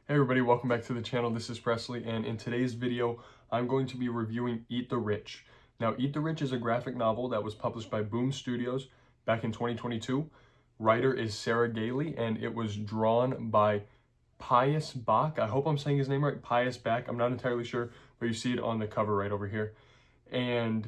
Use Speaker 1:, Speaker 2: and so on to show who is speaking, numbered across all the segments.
Speaker 1: Hey everybody, welcome back to the channel. This is Presley, and in today's video, I'm going to be reviewing Eat the Rich. Now, Eat the Rich is a graphic novel that was published by Boom Studios back in 2022. Writer is Sarah Gailey, and it was drawn by Pius Bach. I hope I'm saying his name right, Pius Bach. I'm not entirely sure, but you see it on the cover right over here. And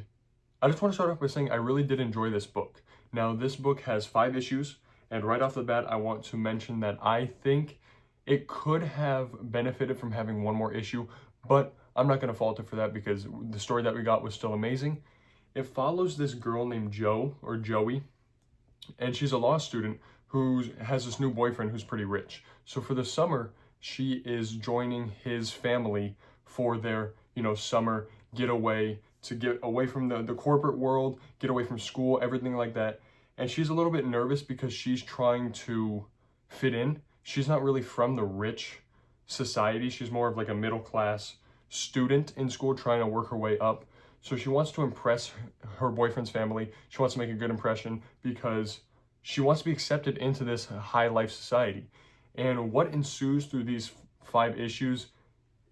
Speaker 1: I just want to start off by saying I really did enjoy this book. Now, this book has 5 issues, and right off the bat, I want to mention that I think it could have benefited from having one more issue, but I'm not going to fault it for that because the story that we got was still amazing. It follows this girl named Jo, or Joey, and she's a law student who has this new boyfriend who's pretty rich. So for the summer, she is joining his family for their, summer getaway to get away from the corporate world, get away from school, everything like that. And she's a little bit nervous because she's trying to fit in. She's not really from the rich society. She's more of like a middle class student in school trying to work her way up. So she wants to impress her boyfriend's family. She wants to make a good impression because she wants to be accepted into this high life society. And what ensues through these 5 issues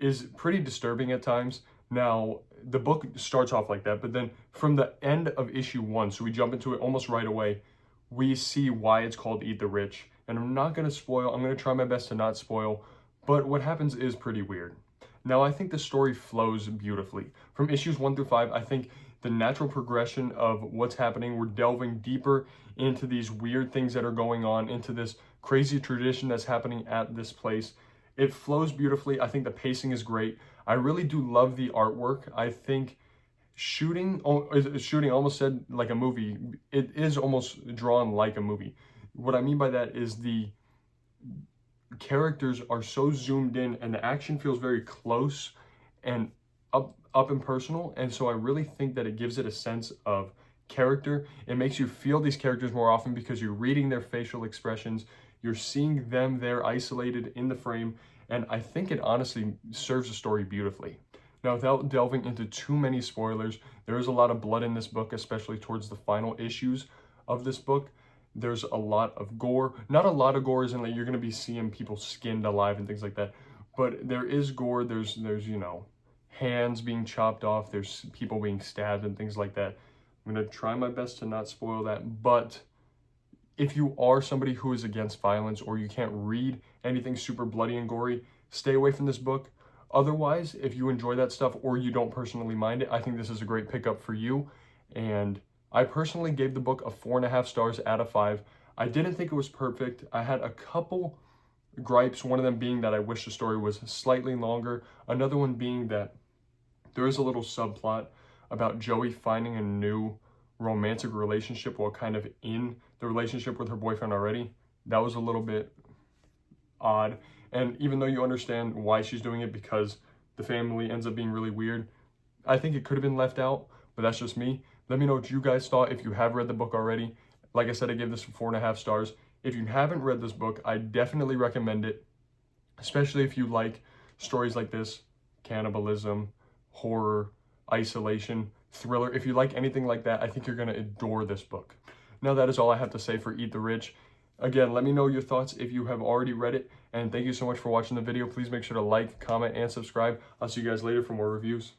Speaker 1: is pretty disturbing at times. Now, the book starts off like that, but then from the end of issue 1, so we jump into it almost right away, we see why it's called Eat the Rich. And I'm not going to spoil, I'm going to try my best to not spoil, but what happens is pretty weird. Now, I think the story flows beautifully. From issues 1 through 5, I think the natural progression of what's happening, we're delving deeper into these weird things that are going on, into this crazy tradition that's happening at this place. It flows beautifully. I think the pacing is great. I really do love the artwork. I think shooting almost said like a movie. It is almost drawn like a movie. What I mean by that is the characters are so zoomed in and the action feels very close and up and personal. And so I really think that it gives it a sense of character. It makes you feel these characters more often because you're reading their facial expressions. You're seeing them there isolated in the frame. And I think it honestly serves the story beautifully. Now, without delving into too many spoilers, there is a lot of blood in this book, especially towards the final issues of this book. There's a lot of gore. Not a lot of gore, isn't like you're going to be seeing people skinned alive and things like that. But there is gore. There's hands being chopped off. There's people being stabbed and things like that. I'm going to try my best to not spoil that. But if you are somebody who is against violence or you can't read anything super bloody and gory, stay away from this book. Otherwise, if you enjoy that stuff or you don't personally mind it, I think this is a great pickup for you. And I personally gave the book a 4.5 stars out of 5. I didn't think it was perfect. I had a couple gripes, one of them being that I wish the story was slightly longer. Another one being that there is a little subplot about Joey finding a new romantic relationship while kind of in the relationship with her boyfriend already. That was a little bit odd. And even though you understand why she's doing it because the family ends up being really weird, I think it could have been left out, but that's just me. Let me know what you guys thought if you have read the book already. Like I said, I gave this 4.5 stars. If you haven't read this book, I definitely recommend it, especially if you like stories like this, cannibalism, horror, isolation, thriller. If you like anything like that, I think you're going to adore this book. Now, that is all I have to say for Eat the Rich. Again, let me know your thoughts if you have already read it, and thank you so much for watching the video. Please make sure to like, comment, and subscribe. I'll see you guys later for more reviews.